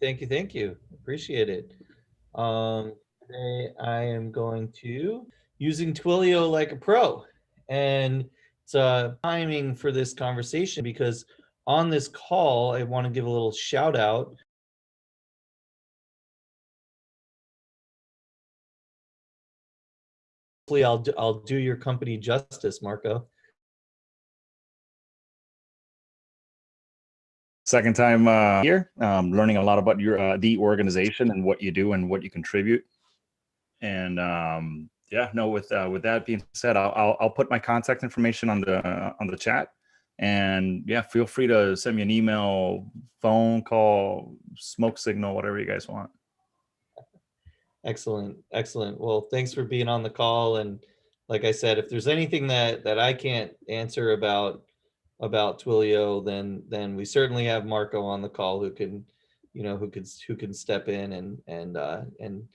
Thank you, thank you. Appreciate it. Today I am going to using Twilio like a pro, and it's timing for this conversation because on this call I want to give a little shout out. Hopefully, I'll do your company justice, Marco. Second time here, learning a lot about your the organization and what you do and what you contribute. And yeah, no, with that being said, I'll put my contact information on the chat. And yeah, feel free to send me an email, phone call, smoke signal, whatever you guys want. Excellent, excellent. Well, thanks for being on the call. And like I said, if there's anything that I can't answer about Twilio, then we certainly have Marco on the call who can, who can step in and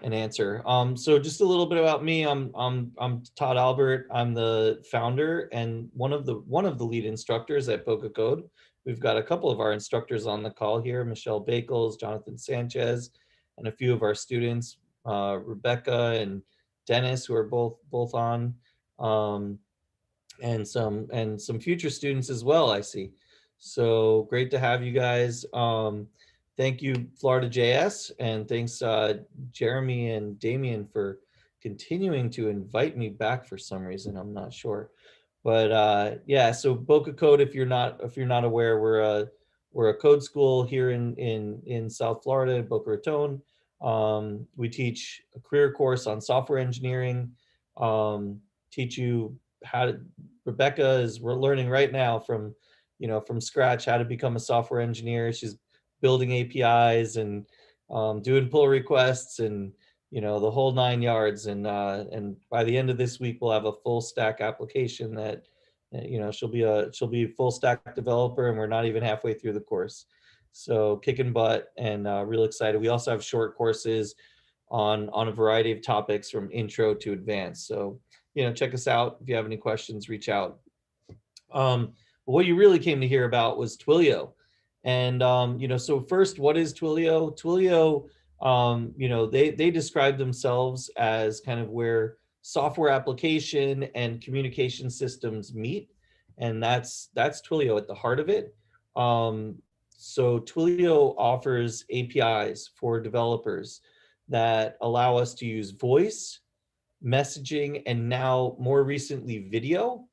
answer. So just a little bit about me. I'm Todd Albert. I'm the founder and one of the lead instructors at Boca Code. We've got a couple of our instructors on the call here: Michelle Bakels, Jonathan Sanchez, and a few of our students, Rebecca and Dennis, who are both on, and some future students as well, I see. So great to have you guys. Thank you, FloridaJS, and thanks, Jeremy and Damien, for continuing to invite me back for some reason. I'm not sure, but yeah. So Boca Code, if you're not aware, we're a code school here in South Florida, Boca Raton. We teach a career course on software engineering. Teach you how to. We're learning right now from scratch how to become a software engineer. She's building APIs and doing pull requests and the whole 9 yards. And by the end of this week, we'll have a full stack application that she'll be a full stack developer, and we're not even halfway through the course. So kicking butt and real excited. We also have short courses on a variety of topics from intro to advanced. So check us out. If you have any questions, reach out. What you really came to hear about was Twilio. And so first, what is Twilio? Twilio, they describe themselves as kind of where software application and communication systems meet, and that's Twilio at the heart of it. So Twilio offers APIs for developers that allow us to use voice, messaging, and now more recently video,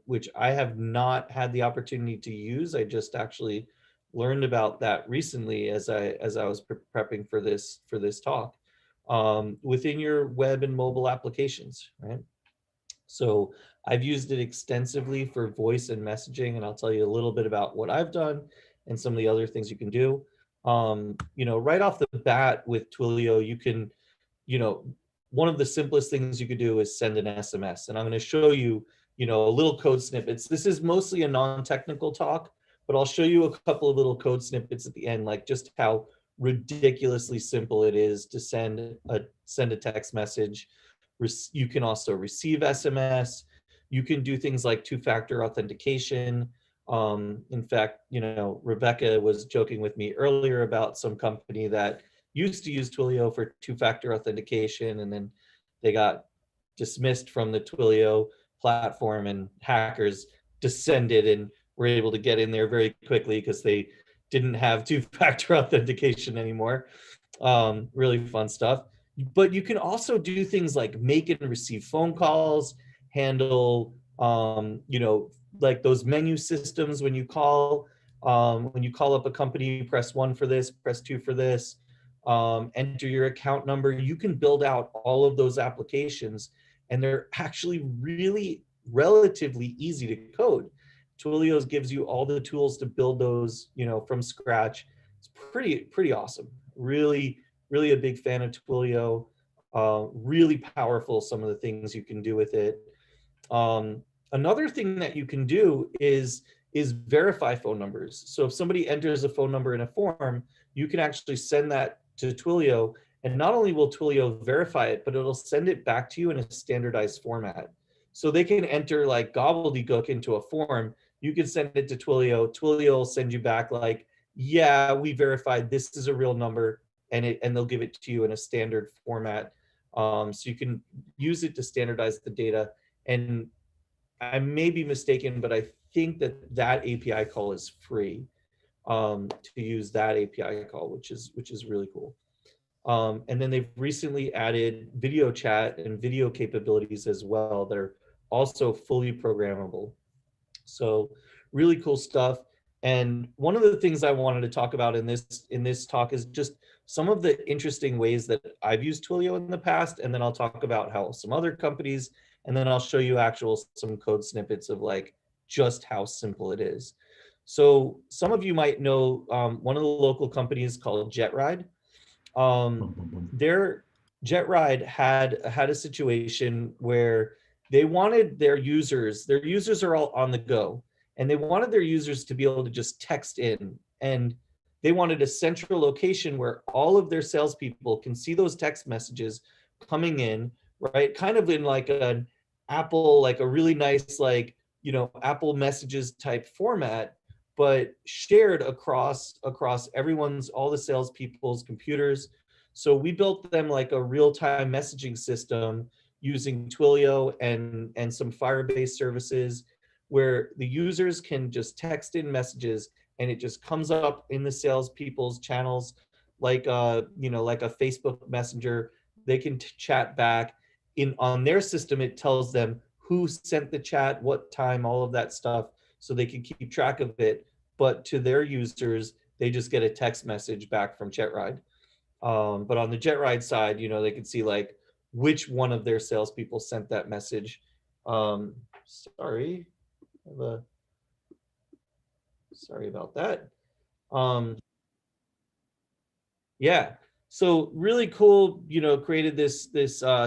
which I have not had the opportunity to use. I just actually learned about that recently as I was prepping for this talk, within your web and mobile applications, right? So I've used it extensively for voice and messaging, and I'll tell you a little bit about what I've done and some of the other things you can do. Right off the bat with Twilio, you can, one of the simplest things you could do is send an SMS. And I'm going to show you, a little code snippets. This is mostly a non-technical talk, but I'll show you a couple of little code snippets at the end, like just how ridiculously simple it is to send a text message. You can also receive SMS. You can do things like two-factor authentication. In fact, Rebecca was joking with me earlier about some company that used to use Twilio for two-factor authentication, and then they got dismissed from the Twilio platform, and hackers descended and were able to get in there very quickly because they didn't have two-factor authentication anymore. Really fun stuff. But you can also do things like make and receive phone calls, handle, like those menu systems when you call up a company, you press 1 for this, press 2 for this, enter your account number. You can build out all of those applications, and they're actually really relatively easy to code. Twilio gives you all the tools to build those, from scratch. It's pretty awesome. Really a big fan of Twilio. Really powerful, some of the things you can do with it. Another thing that you can do is verify phone numbers. So if somebody enters a phone number in a form, you can actually send that to Twilio, and not only will Twilio verify it, but it'll send it back to you in a standardized format. So they can enter like gobbledygook into a form. You can send it to Twilio. Twilio will send you back like yeah, we verified this is a real number, and they'll give it to you in a standard format. So you can use it to standardize the data. And I may be mistaken, but I think that API call is free, to use that API call, which is really cool. And then they've recently added video chat and video capabilities as well that are also fully programmable. So really cool stuff. And one of the things I wanted to talk about in this talk is just some of the interesting ways that I've used Twilio in the past, and then I'll talk about how some other companies, and then I'll show you some code snippets of like just how simple it is. So some of you might know one of the local companies called JetRide. Their JetRide had a situation where they wanted their users are all on the go, and they wanted their users to be able to just text in, and they wanted a central location where all of their salespeople can see those text messages coming in, right? Kind of in like an Apple, like a really nice, like, you know, Apple messages type format, but shared across all the salespeople's computers. So we built them like a real-time messaging system using Twilio and some Firebase services, where the users can just text in messages and it just comes up in the salespeople's channels, like you know, like a Facebook Messenger. They can chat back. On their system, it tells them who sent the chat, what time, all of that stuff, so they can keep track of it. But to their users, they just get a text message back from JetRide. But on the JetRide side, you know, they can see like which one of their salespeople sent that message. Sorry, sorry about that. Yeah, so really cool. You know, created this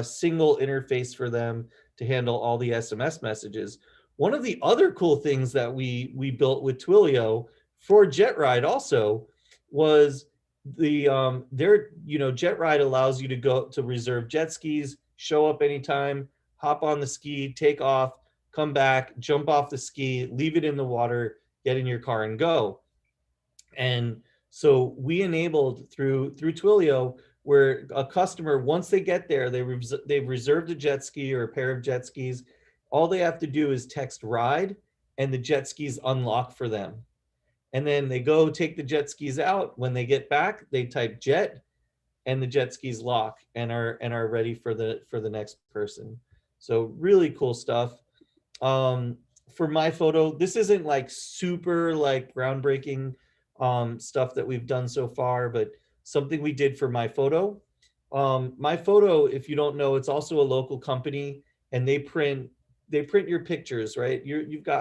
single interface for them to handle all the SMS messages. One of the other cool things that we built with Twilio for JetRide also was their, you know, JetRide allows you to go to reserve jet skis, show up anytime, hop on the ski, take off, come back, jump off the ski, leave it in the water, get in your car and go. And so we enabled through Twilio, where a customer, once they get there, they've reserved a jet ski or a pair of jet skis. All they have to do is text ride, and the jet skis unlock for them. And then they go take the jet skis out. When they get back, they type jet, and the jet skis lock and are ready for the next person. So really cool stuff. For my photo, this isn't like super like groundbreaking stuff that we've done so far, but something we did for my photo. My photo, if you don't know, it's also a local company, and they print your pictures, right?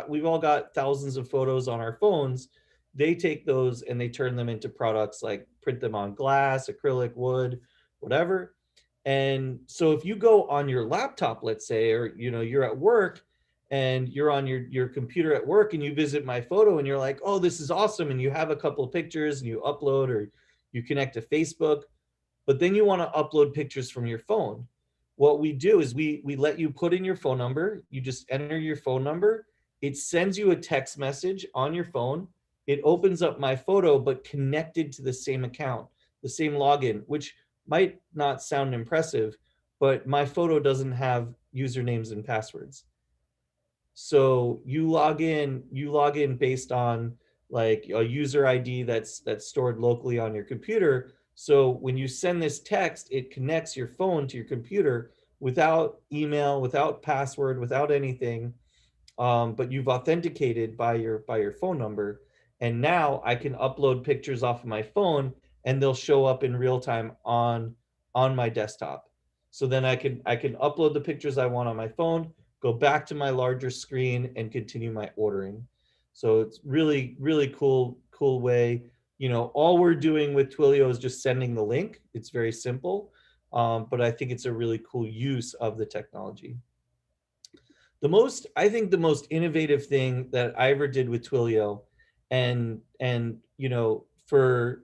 We've all got thousands of photos on our phones. They take those and they turn them into products, like print them on glass, acrylic, wood, whatever. And so if you go on your laptop, let's say, or you know, you're at work and you're on your computer at work and you visit my photo and you're like, oh, this is awesome, and you have a couple of pictures and you upload or you connect to Facebook, but then you want to upload pictures from your phone. What we do is we let you put in your phone number. You just enter your phone number. It sends you a text message on your phone. It opens up my photo, but connected to the same account, the same login, which might not sound impressive, but my photo doesn't have usernames and passwords. So you log in based on like a user ID that's stored locally on your computer. So when you send this text, it connects your phone to your computer without email, without password, without anything. But you've authenticated by your phone number. And now I can upload pictures off of my phone, and they'll show up in real time on my desktop. So then I can upload the pictures I want on my phone, go back to my larger screen, and continue my ordering. So it's really, really cool way. You know, all we're doing with Twilio is just sending the link. It's very simple, but I think it's a really cool use of the technology. I think the most innovative thing that I ever did with Twilio, and you know, for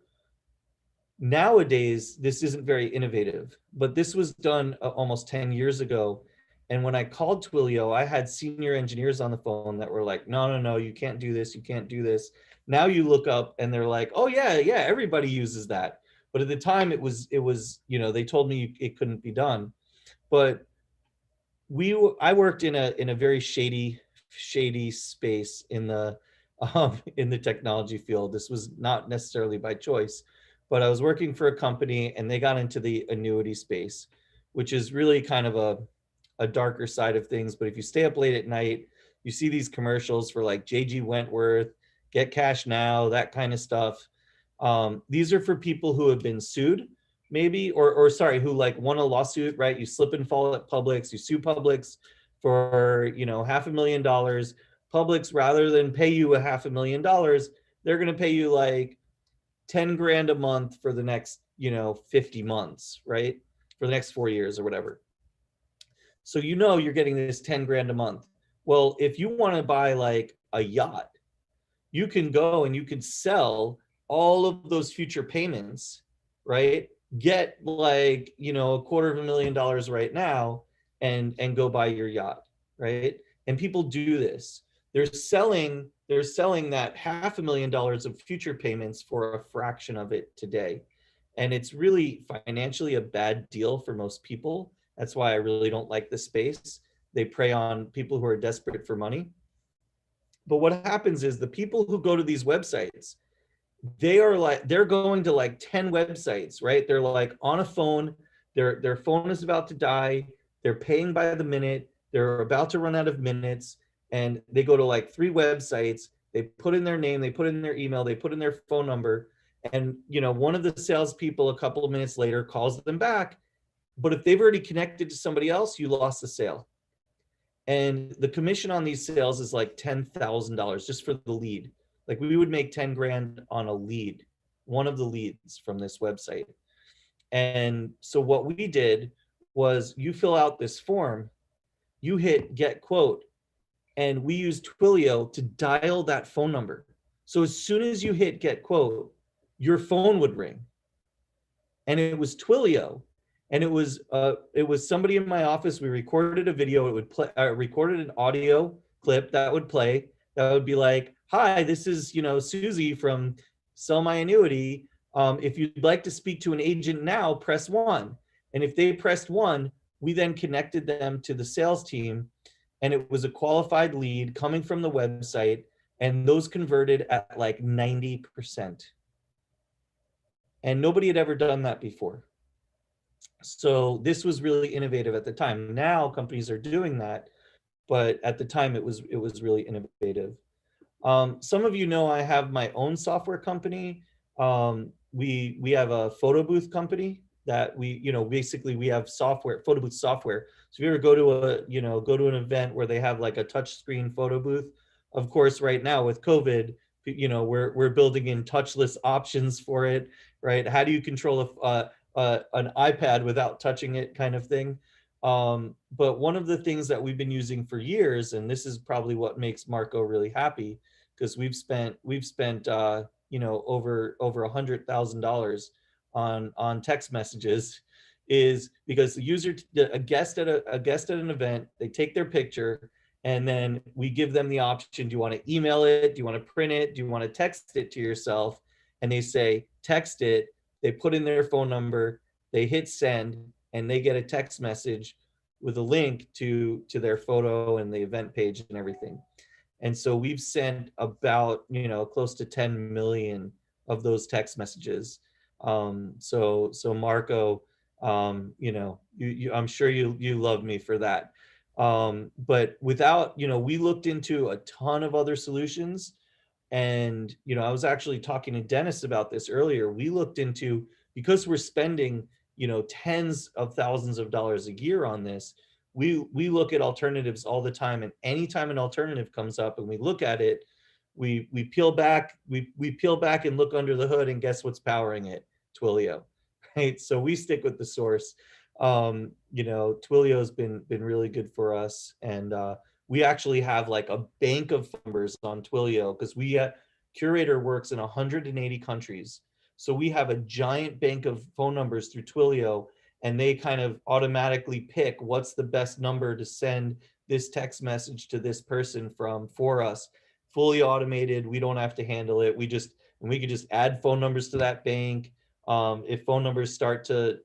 nowadays, this isn't very innovative, but this was done almost 10 years ago. And when I called Twilio, I had senior engineers on the phone that were like, no, you can't do this. You can't do this. Now you look up and they're like, oh yeah, everybody uses that. But at the time it was, they told me it couldn't be done. But I worked in a very shady space in the technology field. This was not necessarily by choice, but I was working for a company and they got into the annuity space, which is really kind of a darker side of things. But if you stay up late at night, you see these commercials for like JG Wentworth, Get Cash Now, that kind of stuff. These are for people who have been sued, maybe, or sorry, who like won a lawsuit, right? You slip and fall at Publix, you sue Publix for, $500,000. Publix, rather than pay you $500,000, they're going to pay you like 10 grand a month for the next, 50 months, right? For the next 4 years or whatever. So you're getting this 10 grand a month. Well, if you want to buy like a yacht, you can go and you can sell all of those future payments, right? Get like, $250,000 right now and go buy your yacht, right? And people do this. They're selling that $500,000 of future payments for a fraction of it today. And it's really financially a bad deal for most people. That's why I really don't like the space. They prey on people who are desperate for money. But what happens is the people who go to these websites, they're going to like 10 websites, right? They're like on a phone, their phone is about to die, they're paying by the minute, they're about to run out of minutes, and they go to like 3 websites, they put in their name, they put in their email, they put in their phone number, and one of the salespeople a couple of minutes later calls them back. But if they've already connected to somebody else, you lost the sale. And the commission on these sales is like $10,000 just for the lead. Like we would make 10 grand on a lead, one of the leads from this website. And so what we did was you fill out this form, you hit get quote, and we use Twilio to dial that phone number. So as soon as you hit get quote, your phone would ring. And it was Twilio. And it was somebody in my office. We recorded a video. It would play, recorded an audio clip that would play. That would be like, "Hi, this is Susie from Sell My Annuity. If you'd like to speak to an agent now, press 1." And if they pressed 1, we then connected them to the sales team, and it was a qualified lead coming from the website, and those converted at like 90%. And nobody had ever done that before. So this was really innovative at the time. Now companies are doing that, but at the time it was really innovative. Some of I have my own software company. We have a photo booth company that basically we have software, photo booth software. So if you ever go to an event where they have like a touch screen photo booth, of course, right now with COVID, we're building in touchless options for it, right? How do you control an iPad without touching it, kind of thing? But one of the things that we've been using for years, and this is probably what makes Marco really happy, because we've spent over $100,000 on text messages, is because a guest at an event, they take their picture, and then we give them the option: do you want to email it? Do you want to print it? Do you want to text it to yourself? And they say text it. They put in their phone number, they hit send, and they get a text message with a link to their photo and the event page and everything. And so we've sent about close to 10 million of those text messages. So Marco, I'm sure you love me for that. But without, we looked into a ton of other solutions. And, I was actually talking to Dennis about this earlier. We looked into, because we're spending, tens of thousands of dollars a year on this, we look at alternatives all the time. And anytime an alternative comes up and we look at it, we peel back and look under the hood, and guess what's powering it? Twilio, right? So we stick with the source. Twilio's been really good for us. And we actually have like a bank of numbers on Twilio, because Curator works in 180 countries. So we have a giant bank of phone numbers through Twilio, and they kind of automatically pick what's the best number to send this text message to this person from for us. fully automated. We don't have to handle it. We could just add phone numbers to that bank. If phone numbers start to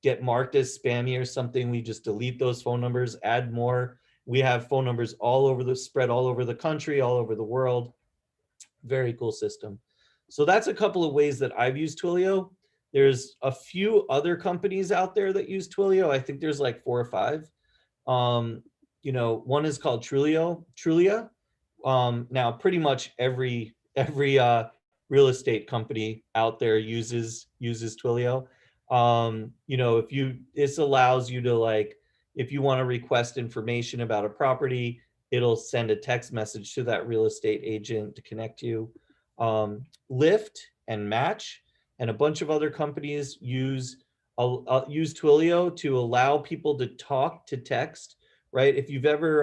get marked as spammy or something, we just delete those phone numbers, add more. We have phone numbers spread all over the country, all over the world. Very cool system. So that's a couple of ways that I've used Twilio. There's a few other companies out there that use Twilio. I think there's like 4 or 5. One is called Trulia. Now pretty much every real estate company out there uses Twilio. This allows you to, like, if you want to request information about a property, it'll send a text message to that real estate agent to connect you. Lyft and Match and a bunch of other companies use Twilio to allow people to talk to text, right? If you've ever,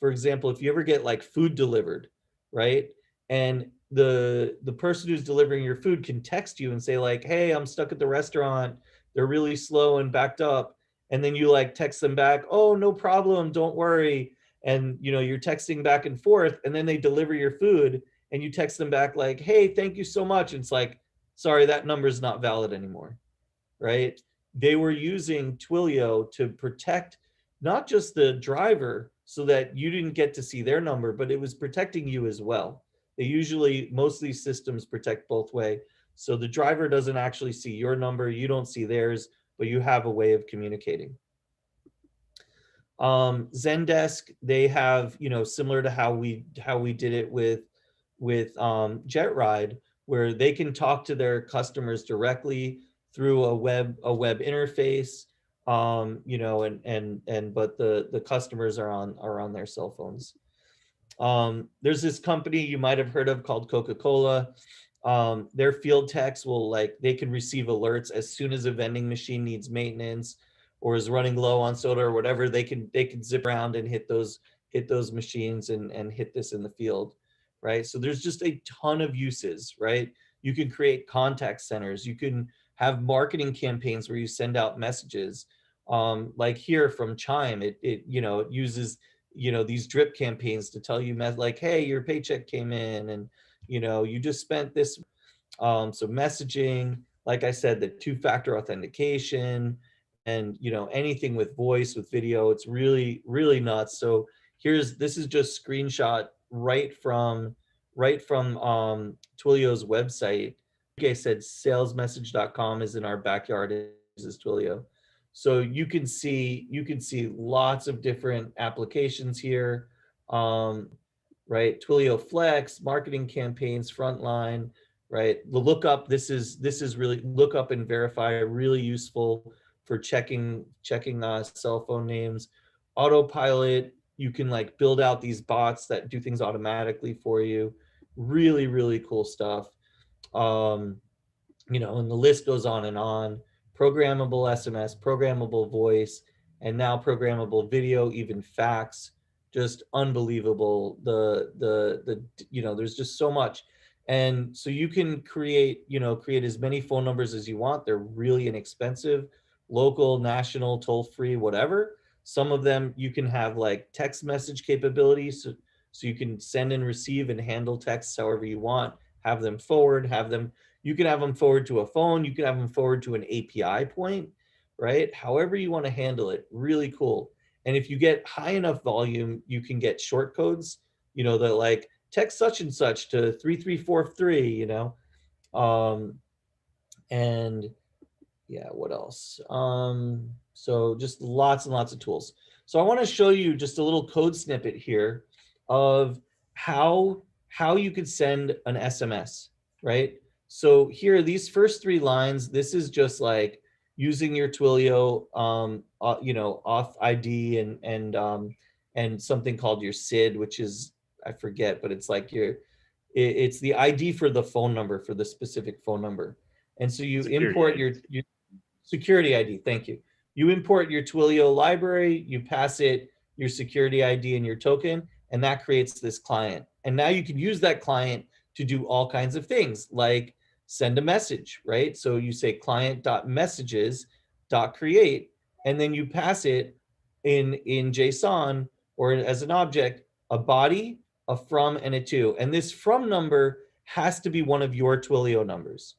for example, if you ever get like food delivered, right? And the person who's delivering your food can text you and say like, hey, I'm stuck at the restaurant. They're really slow and backed up. And then you like text them back, oh, no problem, don't worry. And you're texting back and forth, and then they deliver your food and you text them back like, hey, thank you so much. And it's like, sorry, that number's not valid anymore, right? They were using Twilio to protect not just the driver so that you didn't get to see their number, but it was protecting you as well. Most of these systems protect both way. So the driver doesn't actually see your number, you don't see theirs, but you have a way of communicating. Zendesk, they have, similar to how we did it with JetRide, where they can talk to their customers directly through a web interface, but the customers are on their cell phones. There's this company you might have heard of called Coca-Cola. Their field techs they can receive alerts as soon as a vending machine needs maintenance or is running low on soda or whatever. They can zip around and hit those machines and hit this in the field, right? So there's just a ton of uses, right? You can create contact centers. You can have marketing campaigns where you send out messages. Like here from Chime, it uses these drip campaigns to tell you like, hey, your paycheck came in and you just spent this. So messaging, like I said, the 2-factor authentication, and anything with voice, with video, it's really, really nuts. So this is just screenshot right from Twilio's website. Like I said, salesmessage.com is in our backyard. It uses Twilio. So you can see lots of different applications here. Right, Twilio Flex, marketing campaigns, frontline, right? The lookup, this is really, lookup and verify, really useful for checking cell phone names. Autopilot, you can like build out these bots that do things automatically for you. Really, really cool stuff. And the list goes on and on. Programmable SMS, programmable voice, and now programmable video, even fax. Just unbelievable. There's just so much. And so you can create as many phone numbers as you want. They're really inexpensive, local, national, toll-free, whatever. Some of them you can have like text message capabilities. So you can send and receive and handle texts however you want, have them forward, you can have them forward to a phone, you can have them forward to an API point, right? However you want to handle it, really cool. And if you get high enough volume, you can get short codes, that like text such and such to 3343, and yeah, what else? So just lots and lots of tools. So I want to show you just a little code snippet here of how you could send an SMS, right? So here, these first 3 lines, this is just like using your Twilio, auth ID and something called your SID, which is, I forget, but it's like it's the ID for the phone number, for the specific phone number. And so you import your security ID. Thank you. You import your Twilio library, you pass it your security ID and your token, and that creates this client. And now you can use that client to do all kinds of things like send a message, right? So you say client.messages.create, and then you pass it in JSON or as an object, a body, a from and a to. And this from number has to be one of your Twilio numbers,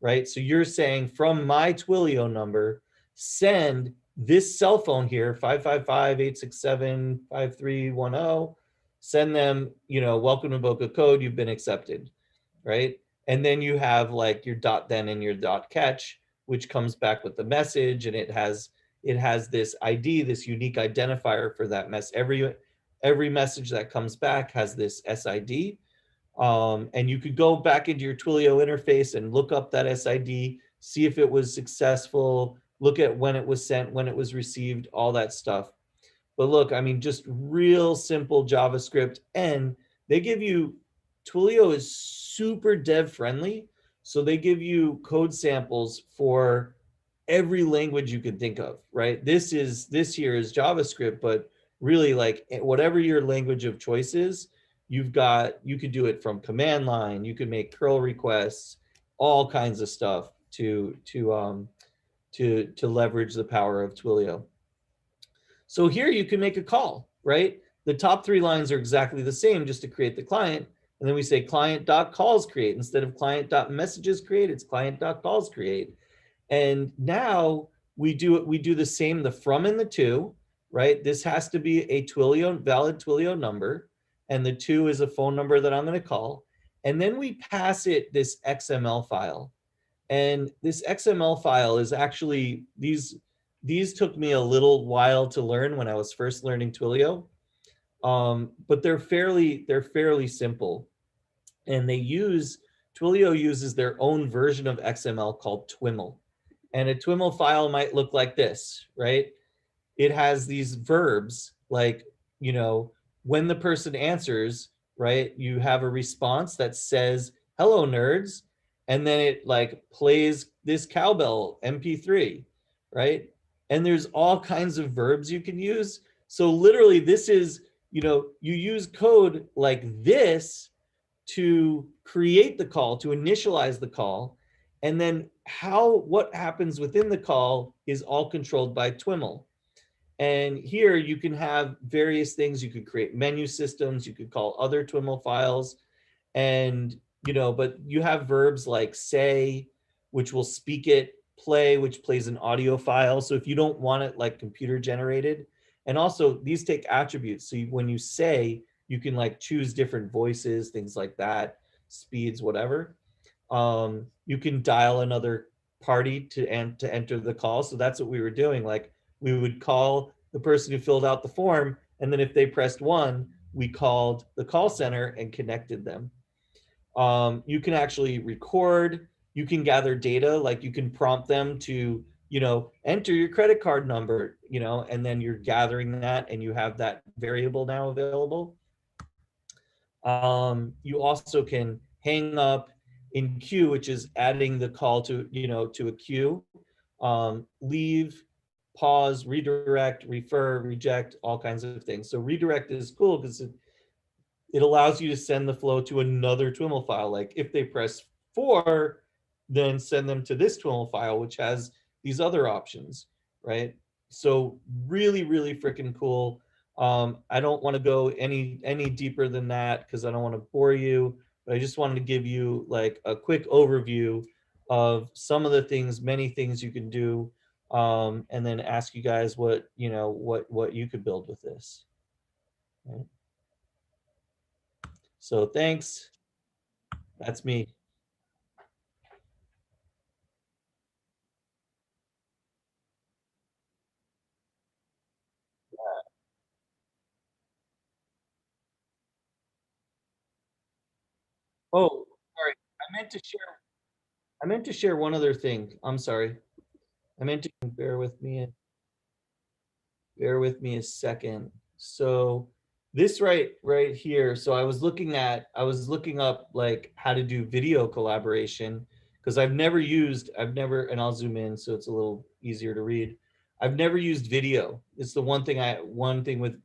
right? So you're saying from my Twilio number, send this cell phone here, 555-867-5310, send them, welcome to Boca code, you've been accepted, right? And then you have like your dot then and your dot catch, which comes back with the message, and it has this ID, this unique identifier for that mess. Every message that comes back has this SID. And you could go back into your Twilio interface and look up that SID, see if it was successful, look at when it was sent, when it was received, all that stuff. But look, I mean, just real simple JavaScript. And they give you, Twilio is super dev friendly. So they give you code samples for every language you could think of, right? This here is JavaScript, but really like whatever your language of choice is, you could do it from command line, you could make curl requests, all kinds of stuff to leverage the power of Twilio. So here you can make a call, right? The top 3 lines are exactly the same just to create the client. And then we say client.calls create. Instead of client.messages create, it's client.calls create. And now we do the same, the from and the to, right? This has to be a valid Twilio number. And the to is a phone number that I'm going to call. And then we pass it this XML file. And this XML file is actually, these took me a little while to learn when I was first learning Twilio. But they're fairly simple. And Twilio uses their own version of XML called TWIML. And a TWIML file might look like this, right? It has these verbs like, when the person answers, right, you have a response that says, hello, nerds. And then it like plays this cowbell MP3, right? And there's all kinds of verbs you can use. So literally this is, you use code like this to create the call, to initialize the call. And then what happens within the call is all controlled by TWIML. And here you can have various things. You could create menu systems. You could call other TWIML files. And, but you have verbs like say, which will speak it, play, which plays an audio file. So if you don't want it like computer generated, and also these take attributes. So when you say, you can like choose different voices, things like that, speeds, whatever. You can dial another party to enter the call. So that's what we were doing. Like we would call the person who filled out the form, and then if they pressed 1, we called the call center and connected them. You can actually record, you can gather data, like you can prompt them to, enter your credit card number, and then you're gathering that and you have that variable now available. You also can hang up in queue, which is adding the call to, to a queue, leave, pause, redirect, refer, reject, all kinds of things. So redirect is cool because it allows you to send the flow to another TWIML file. Like if they press 4, then send them to this TWIML file, which has these other options, right? So really, really freaking cool. I don't want to go any deeper than that because I don't want to bore you, but I just wanted to give you like a quick overview of some of the things, many things you can do, and then ask you guys what you could build with this. Right? So thanks. That's me. Oh, sorry. I meant to share one other thing. I'm sorry. I meant to bear with me. Bear with me a second. So this right here. So I was looking up like how to do video collaboration because I've never, and I'll zoom in so it's a little easier to read. I've never used video. It's the one thing with,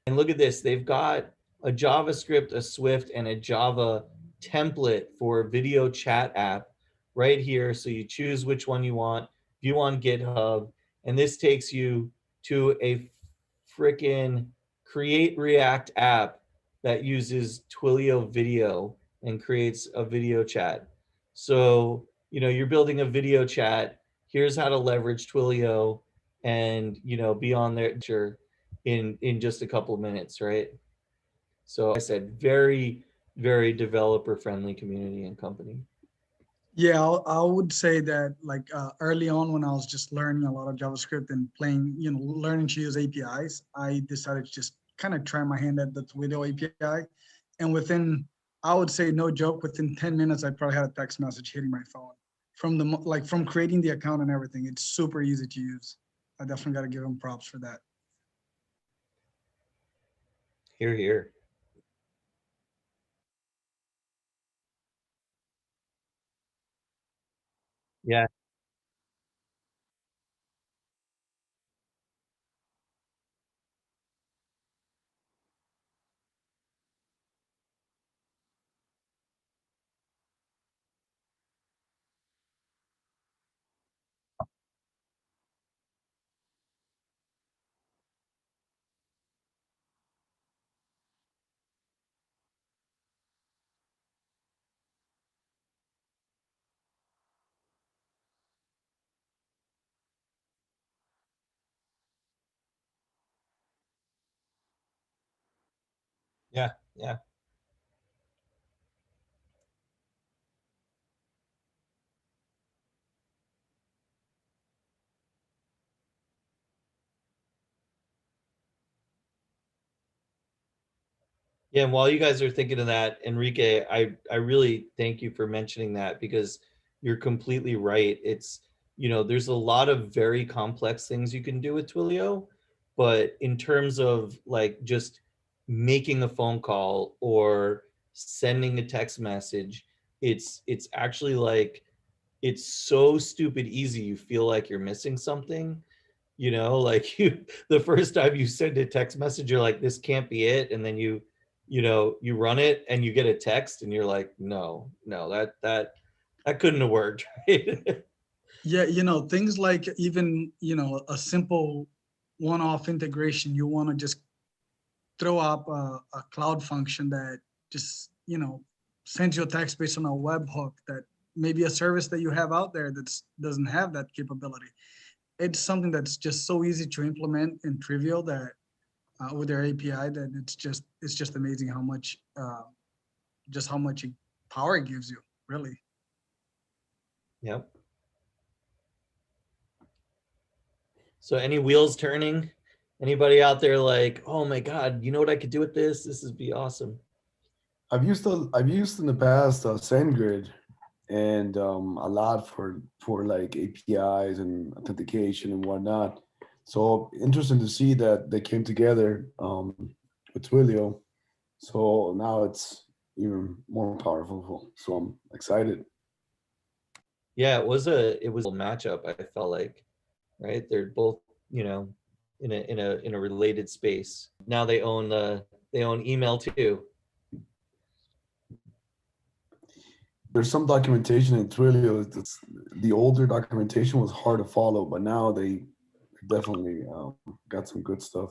and look at this. They've got a JavaScript, a Swift, and a Java template for video chat app right here. So you choose which one you want. View on GitHub, and this takes you to a freaking create React app that uses Twilio video and creates a video chat. So, you're building a video chat. Here's how to leverage Twilio and, be on there in just a couple of minutes, right? So I said, very, very developer friendly community and company. Yeah, I would say that like early on when I was just learning a lot of JavaScript and playing, learning to use APIs, I decided to just kind of try my hand at the Twilio API. And within, I would say no joke, within 10 minutes, I probably had a text message hitting my phone from creating the account and everything. It's super easy to use. I definitely got to give them props for that. Here, here. Yeah. Yeah. Yeah. Yeah, and while you guys are thinking of that, Enrique, I really thank you for mentioning that because you're completely right. It's, there's a lot of very complex things you can do with Twilio, but in terms of like just making a phone call or sending a text message, it's actually like it's so stupid easy you feel like you're missing something. Like the first time you send a text message, you're like, this can't be it. And then you run it and you get a text and you're like, no, that couldn't have worked. Right? Yeah, things like even, a simple one-off integration, you want to just throw up a cloud function that just, sends you a text based on a webhook that maybe a service that you have out there that doesn't have that capability. It's something that's just so easy to implement and trivial that with their API that it's just amazing how much just how much power it gives you, really. Yep. So any wheels turning? Anybody out there like, oh my God, you know what I could do with this? This would be awesome. I've used in the past SendGrid and a lot for like APIs and authentication and whatnot. So interesting to see that they came together with Twilio. So now it's even more powerful. So I'm excited. Yeah, it was a matchup, I felt like, right? They're both, in a related space. Now they own email too. There's some documentation in Twilio. The older documentation was hard to follow, but now they definitely got some good stuff.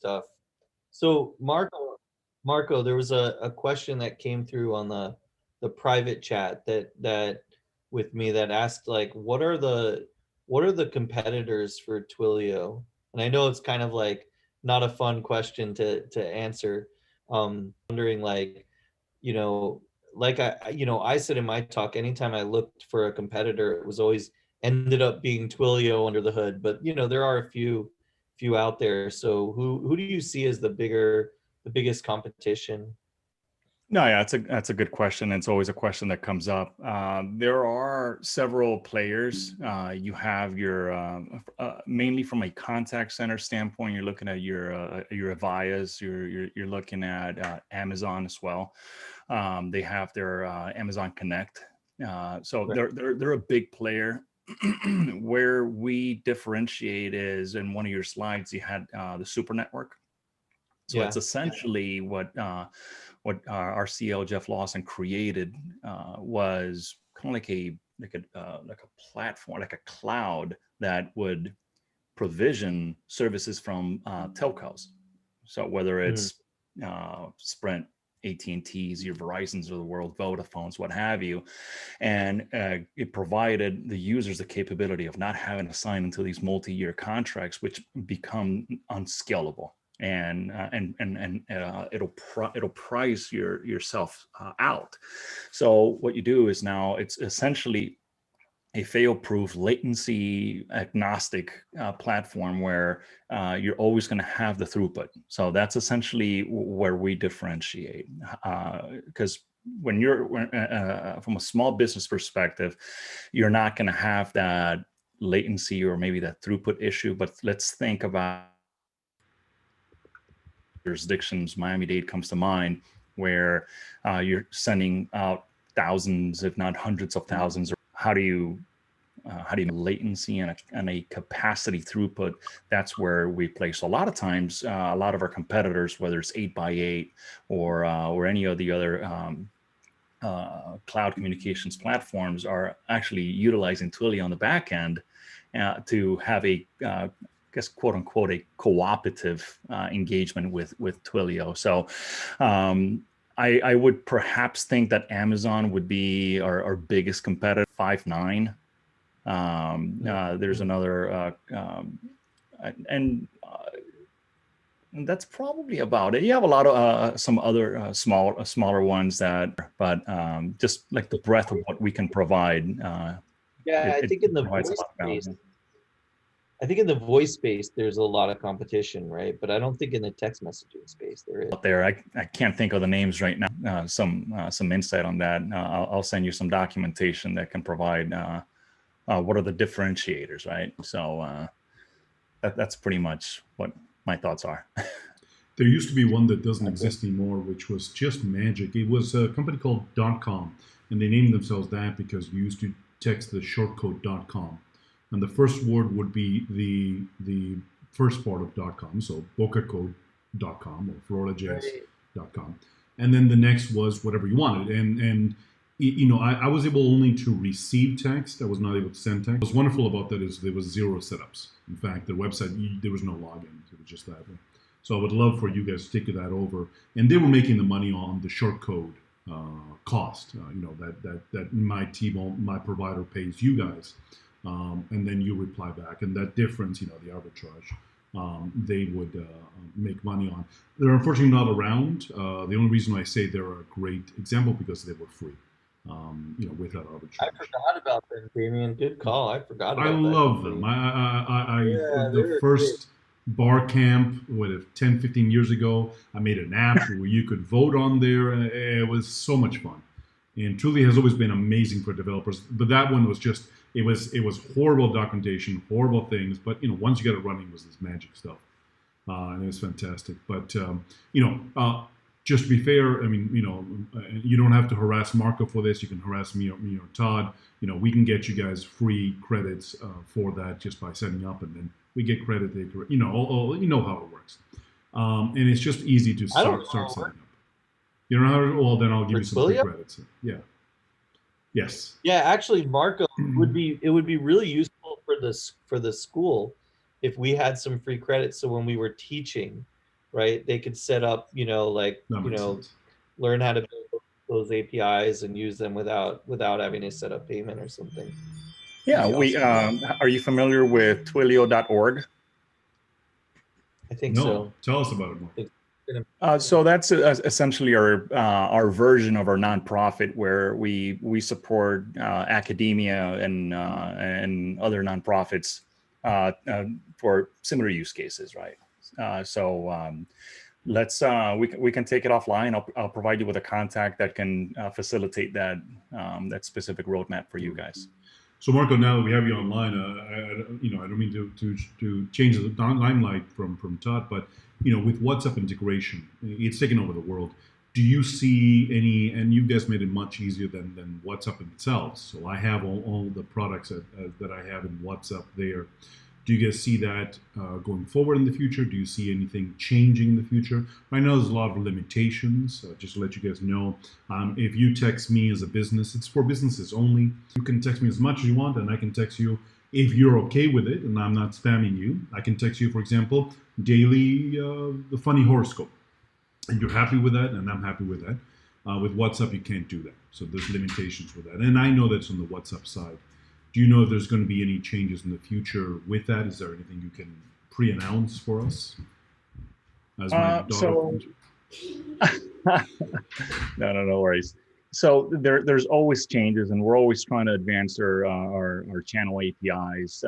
stuff. So Marco, there was a question that came through on the private chat that with me that asked like, what are the competitors for Twilio? And I know it's kind of like not a fun question to answer. Wondering like, you know, like I said in my talk, anytime I looked for a competitor, it was always ended up being Twilio under the hood. But there are a few out there. So who do you see as the biggest competition? No, yeah, that's a good question. It's always a question that comes up. There are several players. You have your mainly from a contact center standpoint. You're looking at your Avayas. You're looking at Amazon as well. They have their Amazon Connect. So Right. they're a big player. Where we differentiate is in one of your slides. You had the super network. So Yeah. it's essentially what our CL Jeff Lawson created was kind of like a platform, like a cloud that would provision services from telcos. So whether it's Sprint, AT&T's, your Verizon's of the world, Vodafone's, what have you, and it provided the users the capability of not having to sign into these multi-year contracts, which become unscalable. And it'll price yourself out. So what you do is now it's essentially a fail-proof, latency agnostic platform where you're always going to have the throughput. So that's essentially where we differentiate. Because when you're from a small business perspective, you're not going to have that latency or maybe that throughput issue. But let's think about jurisdictions. Miami-Dade comes to mind, where you're sending out thousands, if not hundreds of thousands. How do you latency and a capacity throughput? That's where we play. So a lot of times, a lot of our competitors, whether it's 8x8 or any of the other cloud communications platforms, are actually utilizing Twilio on the back end to have a guess, quote unquote, a cooperative engagement with Twilio. So I would perhaps think that Amazon would be our biggest competitor, 5.9. There's another, and that's probably about it. You have a lot of some other smaller ones but just like the breadth of what we can provide. I think in the voice space, there's a lot of competition, right? But I don't think in the text messaging space there is. Out there, I can't think of the names right now. Some insight on that. I'll send you some documentation that can provide what are the differentiators, right? So that's pretty much what my thoughts are. There used to be one that doesn't exist anymore, which was just magic. It was a company called .com, and they named themselves that because you used to text the short code .com. And the first word would be the first part of .com, so bocacode.com or FloridaJS.com. And then the next was whatever you wanted. And I was able only to receive text. I was not able to send text. What's wonderful about that is there was 0 setups. In fact, the website, there was no login. It was just that way. So I would love for you guys to take that over. And they were making the money on the short code cost, that my team, my provider pays you guys. And then you reply back, and that difference, the arbitrage, they would make money on. They're unfortunately not around. The only reason why I say they're a great example because they were free, with that arbitrage. I forgot about them, Damien. Good call. I forgot about them. I love them. The first bar camp, 10, 15 years ago, I made an app where you could vote on there. It was so much fun. And truly has always been amazing for developers. But that one was just, it was horrible documentation, horrible things. But, once you got it running, it was this magic stuff. And it was fantastic. But, just to be fair, I mean, you don't have to harass Marco for this. You can harass me or Todd. We can get you guys free credits for that just by setting up, and then we get credit. You know how it works. And it's just easy to start setting up. You don't know how to, well, then I'll give you some free credits. Yeah. Yes. Yeah, actually, Marco, it would be really useful for the school if we had some free credits. So when we were teaching, right? They could set up, like, That makes sense. learn how to build those APIs and use them without having to set up payment or something. Yeah, That'd be we awesome. are you familiar with Twilio.org? I think No, so. tell us about it more. So that's essentially our version of our nonprofit, where we support academia and other nonprofits for similar use cases, right? Let's we can take it offline. I'll provide you with a contact that can facilitate that that specific roadmap for you guys. So Marco, now that we have you online, I don't mean to change the limelight from Todd, but with WhatsApp integration, it's taken over the world. Do you see any? And you guys made it much easier than WhatsApp itself. So I have all the products that I have in WhatsApp there. Do you guys see that going forward in the future? Do you see anything changing in the future? I know there's a lot of limitations. Just to let you guys know, if you text me as a business, it's for businesses only. You can text me as much as you want, and I can text you if you're okay with it, and I'm not spamming you. I can text you, for example, daily the funny horoscope, and you're happy with that, and I'm happy with that. With WhatsApp, you can't do that. So there's limitations with that, and I know that's on the WhatsApp side. Do you know if there's going to be any changes in the future with that? Is there anything you can pre-announce for us? As my daughter. No worries. So there's always changes, and we're always trying to advance our channel APIs.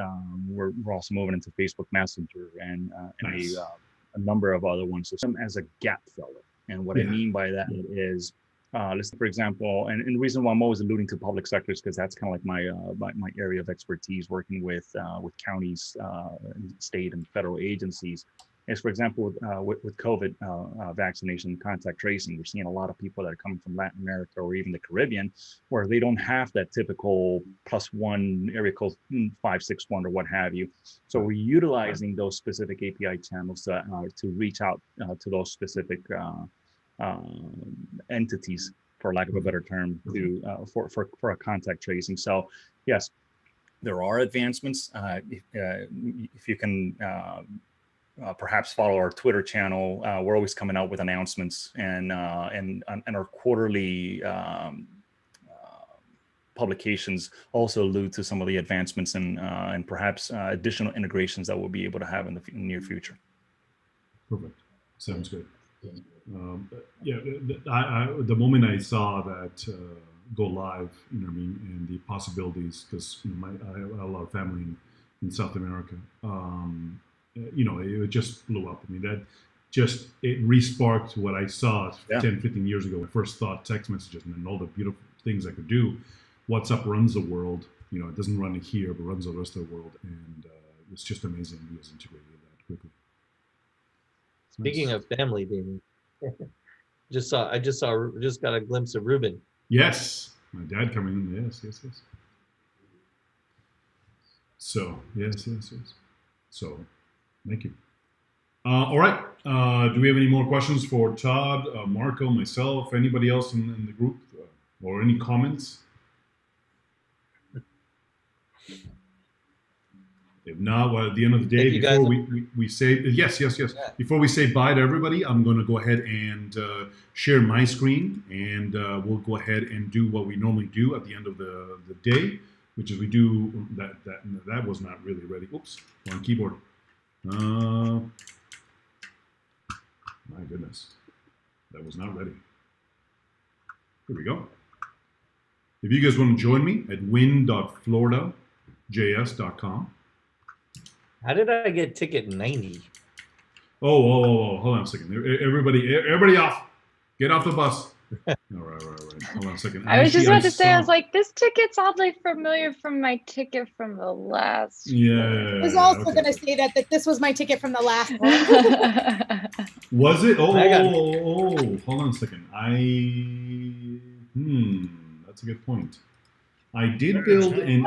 We're also moving into Facebook Messenger and Nice. a number of other ones. So as a gap filler, and what I mean by that is, let's say, for example, and the reason why I'm always alluding to public sectors, because that's kind of like my area of expertise, working with counties, state and federal agencies, is, for example, with COVID vaccination contact tracing. We're seeing a lot of people that are coming from Latin America or even the Caribbean, where they don't have that typical +1 area code 561 or what have you. So we're utilizing those specific API channels to reach out to those specific entities, for lack of a better term, to for a contact tracing. So yes, there are advancements. If you can perhaps follow our Twitter channel, we're always coming out with announcements, and our quarterly publications also allude to some of the advancements and perhaps additional integrations that we'll be able to have in the near future. Perfect. Sounds good. The moment I saw that go live, and the possibilities, because I have a lot of family in South America, it just blew up. I mean, it re-sparked what I saw 10, 15 years ago. I first thought text messages and all the beautiful things I could do. WhatsApp runs the world. It doesn't run it here, but runs the rest of the world, and it's just amazing. You guys integrated that quickly. Speaking of family, Damien, I just got a glimpse of Ruben. Yes, my dad coming in. Yes. So yes. So thank you. All right. Do we have any more questions for Todd, Marco, myself, anybody else in the group, or any comments? If not, well, at the end of the day, before we say yes. Before we say bye to everybody, I'm going to go ahead and share my screen, and we'll go ahead and do what we normally do at the end of the day, which is we do that was not really ready. Oops, wrong keyboard. My goodness, that was not ready. Here we go. If you guys want to join me at win.floridajs.com. How did I get ticket 90? Oh, hold on a second. Everybody off. Get off the bus. All right. Hold on a second. I was just about to say, I was like, this ticket's oddly familiar from my ticket from the last. Yeah. I was also going to say that this was my ticket from the last one. Was it? Oh, hold on a second. That's a good point. I did build an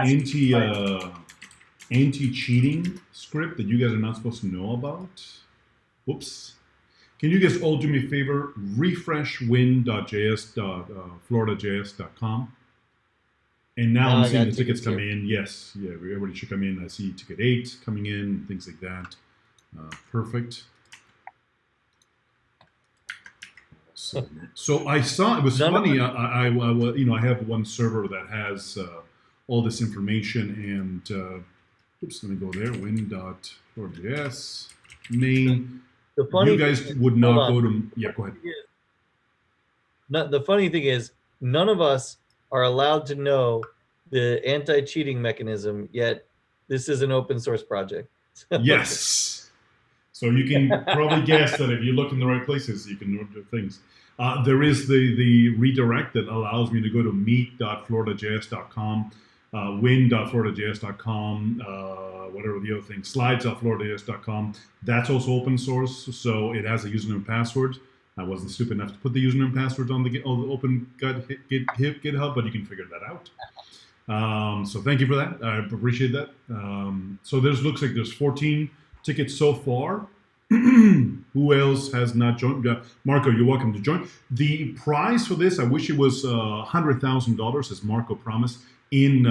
anti-cheating script that you guys are not supposed to know about. Whoops. Can you guys all do me a favor? Refresh win.js.floridajs.com. And now I'm seeing the tickets come in. Yes. Yeah, everybody should come in. I see ticket 8 coming in, things like that. Perfect. So I saw it was None of funny. I have one server that has all this information, and oops, let me go there. Win.FloridaJS main. The funny You guys thing is- would not hold go on. to. Yeah, go ahead. The funny thing is, none of us are allowed to know the anti-cheating mechanism, yet this is an open source project. Yes. So you can probably guess that if you look in the right places, you can do things. There is the redirect that allows me to go to meet.floridajs.com, win.floridajs.com, whatever the other thing, slides.floridajs.com. That's also open source, so it has a username and password. I wasn't stupid enough to put the username and password on the open GitHub, but you can figure that out. So thank you for that. I appreciate that. So looks like there's 14 tickets so far. Who else has not joined? Marco, you're welcome to join. The prize for this, I wish it was $100,000, as Marco promised, in